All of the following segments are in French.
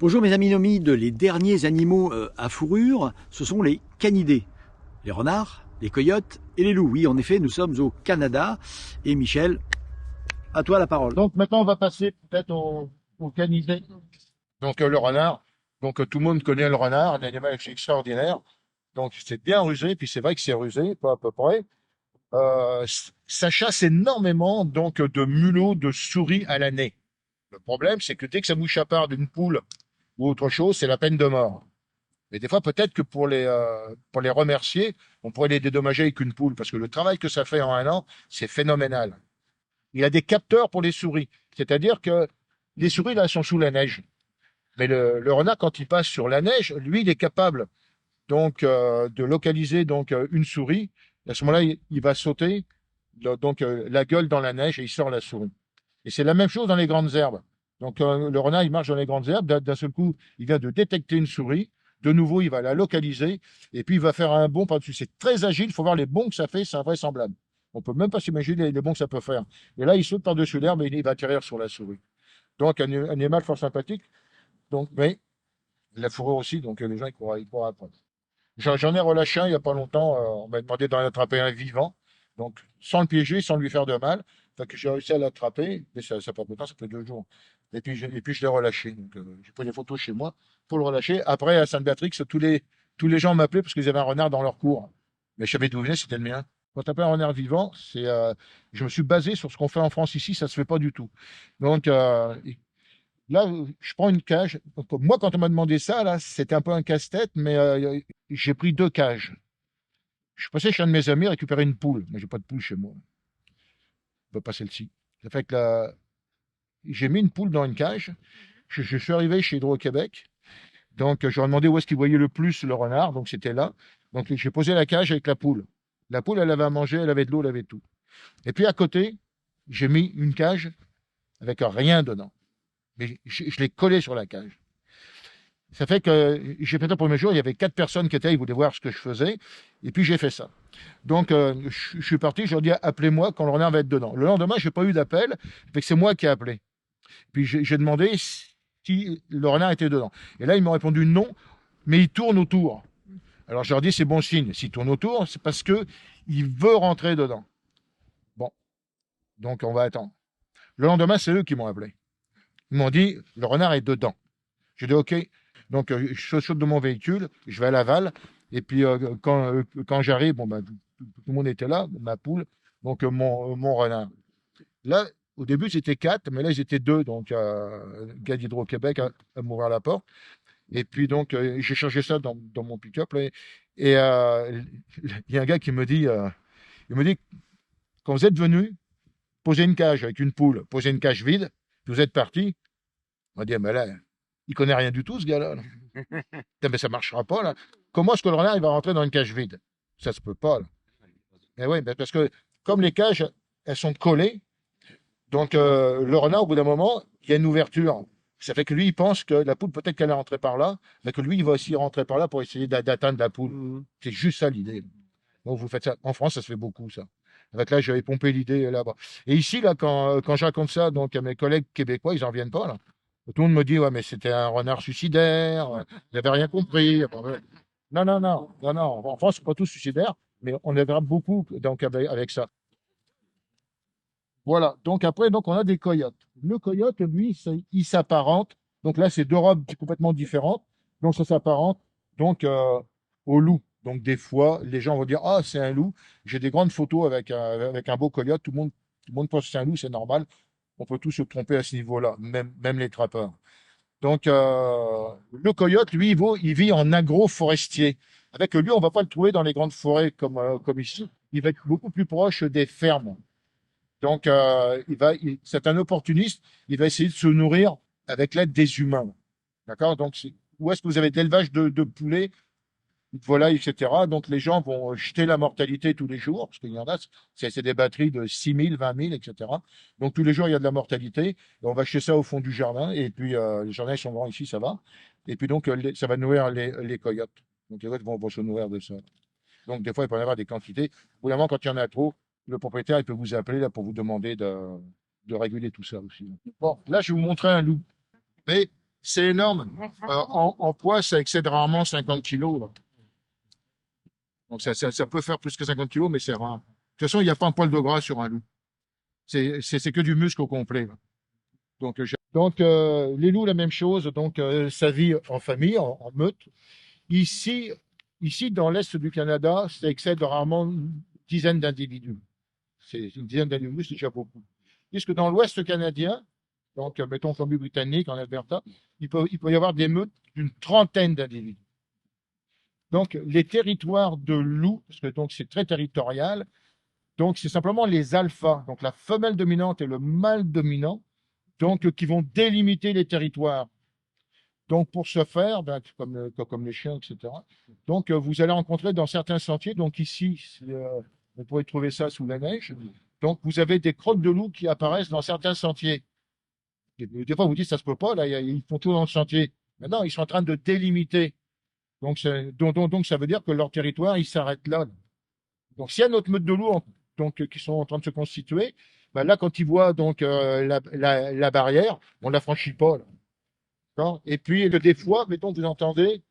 Bonjour mes amis nomides, les derniers animaux à fourrure, ce sont les canidés. Les renards, les coyotes et les loups. Oui, en effet, nous sommes au Canada. Et Michel, à toi la parole. Donc maintenant, on va passer peut-être au canidé. Donc le renard. Donc tout le monde connaît le renard, un animal extraordinaire. Donc c'est bien rusé, puis c'est vrai que c'est rusé, pas à peu près. Ça chasse énormément donc de mulots, de souris à l'année. Le problème, c'est que dès que ça bouge à part d'une poule ou autre chose, c'est la peine de mort. Mais des fois, peut-être que pour les remercier, on pourrait les dédommager avec une poule, parce que le travail que ça fait en un an, c'est phénoménal. Il a des capteurs pour les souris. C'est-à-dire que les souris, là, sont sous la neige. Mais le renard, quand il passe sur la neige, lui, il est capable donc de localiser donc une souris. À ce moment-là, il va sauter donc la gueule dans la neige et il sort la souris. Et c'est la même chose dans les grandes herbes. Donc le renard, il marche dans les grandes herbes. D'un seul coup, il vient de détecter une souris. De nouveau, il va la localiser et puis il va faire un bond par-dessus. C'est très agile. Il faut voir les bonds que ça fait. C'est invraisemblable. On peut même pas s'imaginer les bonds que ça peut faire. Et là, il saute par-dessus l'herbe et il va atterrir sur la souris. Donc un animal fort sympathique. Donc, mais la fourrure aussi. Donc les gens, ils pourront apprendre. J'en ai relâché un il n'y a pas longtemps. On m'a demandé d'en attraper un vivant. Donc, sans le piéger, sans lui faire de mal. Fait que j'ai réussi à l'attraper. Mais ça fait peu de temps, ça fait 2 jours. Et puis je l'ai relâché. Donc, j'ai pris des photos chez moi pour le relâcher. Après, à Sainte-Béatrix, tous les gens m'appelaient parce qu'ils avaient un renard dans leur cour. Mais je savais d'où il venait, c'était le mien. Quand tu appelles un renard vivant, je me suis basé sur ce qu'on fait en France ici, ça se fait pas du tout. Donc, là, je prends une cage. Donc, moi, quand on m'a demandé ça, là, c'était un peu un casse-tête, mais j'ai pris 2 cages. Je suis passé chez un de mes amis récupérer une poule. Mais j'ai pas de poule chez moi. Pas celle-ci. Ça fait que là, j'ai mis une poule dans une cage. Je suis arrivé chez Hydro-Québec. Donc, je leur ai demandé où est-ce qu'ils voyaient le plus le renard. Donc, c'était là. Donc, j'ai posé la cage avec la poule. La poule, elle avait à manger, elle avait de l'eau, elle avait tout. Et puis, à côté, j'ai mis une cage avec rien dedans. Mais je l'ai collé sur la cage. Ça fait que j'ai fait ça pour le premier jour. Il y avait 4 personnes qui étaient là, ils voulaient voir ce que je faisais. Et puis j'ai fait ça. Donc je suis parti, je leur ai dit appelez-moi quand le renard va être dedans. Le lendemain, je n'ai pas eu d'appel. Fait que c'est moi qui ai appelé. Puis j'ai demandé si le renard était dedans. Et là, ils m'ont répondu non, mais il tourne autour. Alors je leur dis c'est bon signe. S'il tourne autour, c'est parce que il veut rentrer dedans. Bon, donc on va attendre. Le lendemain, c'est eux qui m'ont appelé. Ils m'ont dit le renard est dedans. J'ai dit OK. Donc, je saute de mon véhicule, je vais à Laval. Et puis, quand j'arrive, bon, ben, tout le monde était là, ma poule, donc mon renard. Là, au début, c'était 4, mais là, ils étaient 2. Donc, gars d'Hydro-Québec à m'ouvrir la porte. Et puis, donc, j'ai changé ça dans mon pick-up. Là, et il y a un gars qui il me dit, quand vous êtes venu, posez une cage avec une poule, posez une cage vide, puis vous êtes parti. On m'a dit, mais là, il connaît rien du tout, ce gars-là. Là. Putain, mais ça marchera pas, là. Comment est-ce que le renard il va rentrer dans une cage vide? Ça se peut pas, là. Mais oui, parce que comme les cages, elles sont collées, donc le renard, au bout d'un moment, il y a une ouverture. Ça fait que lui, il pense que la poule, peut-être qu'elle est rentrée par là, mais que lui, il va aussi rentrer par là pour essayer d'atteindre la poule. C'est juste ça l'idée. Donc vous faites ça. En France, ça se fait beaucoup, ça. Avec là, j'avais pompé l'idée là-bas. Et ici, là, quand je raconte ça donc, à mes collègues québécois, ils n'en viennent pas, là. Tout le monde me dit, ouais, mais c'était un renard suicidaire, il n'avait rien compris. Non, non, non, non, non. En France, c'est pas tous suicidaires, mais on attrape beaucoup donc, avec ça. Voilà. Donc après, donc, on a des coyotes. Le coyote, lui, il s'apparente. Donc là, c'est 2 robes complètement différentes. Donc ça s'apparente donc au loup. Donc des fois, les gens vont dire, ah, c'est un loup. J'ai des grandes photos avec un beau coyote. Tout le monde pense que c'est un loup, c'est normal. On peut tous se tromper à ce niveau-là, même les trappeurs. Donc, le coyote, lui, il vit en agroforestier. Avec lui, on va pas le trouver dans les grandes forêts comme ici. Il va être beaucoup plus proche des fermes. Donc, c'est un opportuniste. Il va essayer de se nourrir avec l'aide des humains. D'accord? Donc, où est-ce que vous avez de l'élevage de poulets, de volailles, etc. Donc, les gens vont jeter la mortalité tous les jours, parce qu'il y en a, c'est des batteries de 6 000, 20 000, etc. Donc, tous les jours, il y a de la mortalité. Et on va jeter ça au fond du jardin. Et puis, les jardins, ils sont grands ici, ça va. Et puis, donc, ça va nourrir les coyotes. Donc, les coyotes vont se nourrir de ça. Donc, des fois, il peut y en avoir des quantités. Évidemment, quand il y en a trop, le propriétaire, il peut vous appeler là pour vous demander de réguler tout ça aussi. Bon, là, je vais vous montrer un loup. Mais C'est énorme. En poids, ça excède rarement 50 kilos. Là. Donc ça peut faire plus que 50 kilos, mais c'est rare. De toute façon, il n'y a pas un poil de gras sur un loup. C'est que du muscle au complet. Là. Les loups, la même chose. Donc, ça vit en famille, en meute. Ici, dans l'est du Canada, ça excède rarement une dizaine d'individus. C'est une dizaine d'individus, c'est déjà beaucoup. Puisque dans l'ouest canadien, donc mettons Colombie-Britannique, en Alberta, il peut y avoir des meutes d'une trentaine d'individus. Donc, les territoires de loups, parce que donc c'est très territorial, donc c'est simplement les alphas, donc la femelle dominante et le mâle dominant, donc qui vont délimiter les territoires. Donc pour ce faire, ben, comme les chiens, etc. Donc vous allez rencontrer dans certains sentiers, donc ici, vous pourrez trouver ça sous la neige. Donc vous avez des crottes de loups qui apparaissent dans certains sentiers. Des fois vous dites ça se peut pas, là ils font tout dans le sentier. Maintenant ils sont en train de délimiter. Donc ça veut dire que leur territoire il s'arrête là. Donc s'il y a notre meute de loups qui sont en train de se constituer, ben là quand ils voient donc la barrière, on la franchit pas. Là. Et puis, des fois, mettons, vous entendez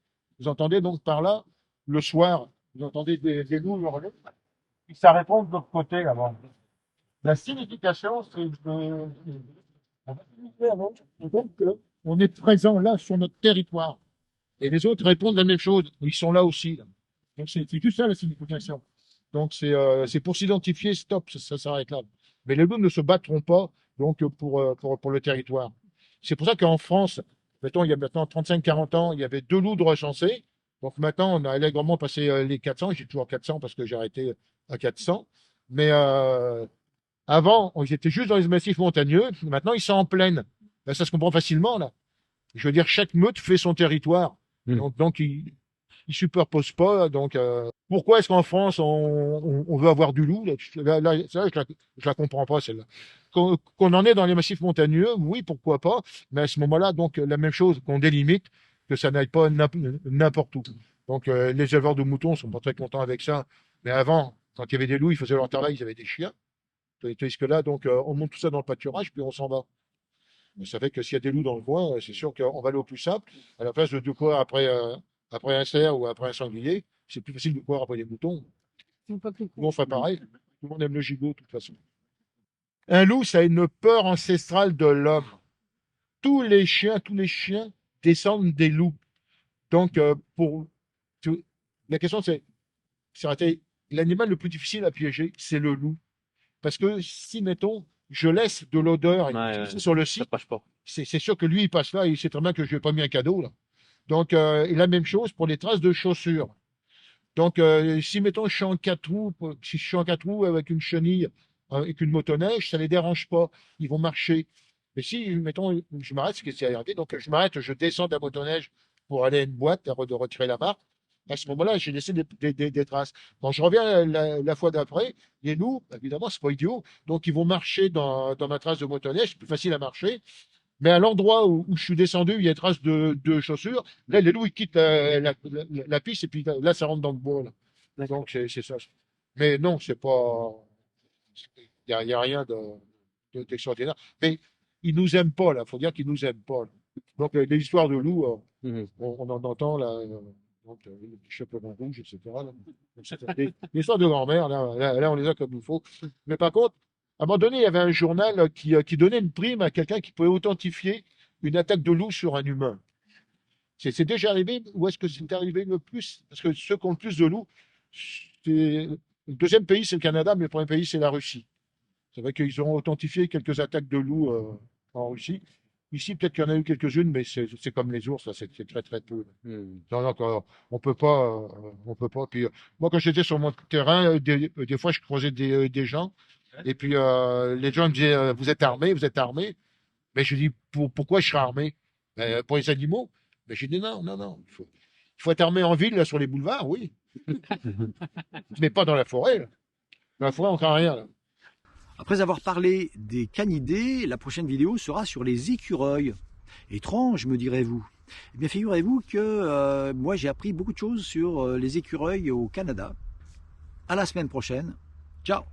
donc par là, le soir, vous entendez des loups hurler, puis ça répond de l'autre côté, là-bas. La signification, c'est on est présent là, sur notre territoire. Et les autres répondent la même chose. Ils sont là aussi. Là. Donc, c'est tout ça, la signification. Donc, c'est pour s'identifier, stop, ça s'arrête là. Mais les loups ne se battront pas, donc, pour le territoire. C'est pour ça qu'en France, mettons, il y a maintenant 35-40 ans, il y avait 2 loups de recensés. Donc maintenant, on a allègrement passé les 400. J'ai toujours 400 parce que j'ai arrêté à 400. Mais avant, ils étaient juste dans les massifs montagneux. Maintenant, ils sont en plaine. Là, ça se comprend facilement, là. Je veux dire, chaque meute fait son territoire. Donc ils superposent pas. Donc, pourquoi est-ce qu'en France, on veut avoir du loup? Là, je la comprends pas, celle-là. Qu'on en est dans les massifs montagneux, oui, pourquoi pas. Mais à ce moment-là, donc, la même chose, qu'on délimite, que ça n'aille pas n'importe où. Donc, les éleveurs de moutons sont pas très contents avec ça. Mais avant, quand il y avait des loups, ils faisaient leur travail, ils avaient des chiens. Tandis que là, donc, on monte tout ça dans le pâturage, puis on s'en va. Ça fait que s'il y a des loups dans le coin, c'est sûr qu'on va aller au plus simple. À la place de courir après un cerf ou après un sanglier, c'est plus facile de courir après des moutons. Nous, on ferait pareil. Tout le monde aime le gigot, de toute façon. Un loup, ça a une peur ancestrale de l'homme. Tous les chiens descendent des loups. Donc, la question, c'est l'animal le plus difficile à piéger, c'est le loup. Parce que si, mettons, je laisse de l'odeur sur le site, c'est sûr que lui, il passe là, il sait très bien que je lui ai pas mis un cadeau, là. Donc, et la même chose pour les traces de chaussures. Donc, si, mettons, si je suis en 4 roues avec une chenille, avec une motoneige, ça les dérange pas. Ils vont marcher. Mais si, mettons, je m'arrête, ce qui s'est arrivé, donc je m'arrête, je descends de la motoneige pour aller à une boîte, de retirer la marque. À ce moment-là, j'ai laissé des traces. Quand je reviens la fois d'après, les loups, évidemment, c'est pas idiot. Donc, ils vont marcher dans ma trace de motoneige. C'est plus facile à marcher. Mais à l'endroit où je suis descendu, il y a des traces de chaussures. Là, les loups, ils quittent la piste et puis là, ça rentre dans le bois. Là. Donc, c'est ça. Mais non, c'est pas. Il y a rien d'extraordinaire. Mais ils nous aiment pas, là. Faut dire qu'ils nous aiment pas. Là. Donc, les histoires de loups, on en entend, là. Donc, les chaperons rouges, etc. Là. Les histoires de grand-mère, là, on les a comme il faut. Mais par contre, à un moment donné, il y avait un journal qui donnait une prime à quelqu'un qui pouvait authentifier une attaque de loup sur un humain. C'est déjà arrivé, ou est-ce que c'est arrivé le plus? Parce que ceux qui ont le plus de loups, le deuxième pays, c'est le Canada, mais le premier pays, c'est la Russie. C'est vrai qu'ils ont authentifié quelques attaques de loups en Russie. Ici, peut-être qu'il y en a eu quelques-unes, mais c'est comme les ours, c'est très très peu. Donc, on peut pas. Puis, moi, quand j'étais sur mon terrain, des fois, je croisais des gens. Et puis, les gens me disaient, vous êtes armés. Mais je dis, pourquoi je serais armé? Pour les animaux? Mais j'ai dit, non. Il faut être armé en ville, là, sur les boulevards, oui. Mais pas dans la forêt, là. Dans la forêt, on craint rien, là. Après avoir parlé des canidés, la prochaine vidéo sera sur les écureuils. Étrange, me direz-vous. Eh bien, figurez-vous que moi, j'ai appris beaucoup de choses sur les écureuils au Canada. À la semaine prochaine. Ciao!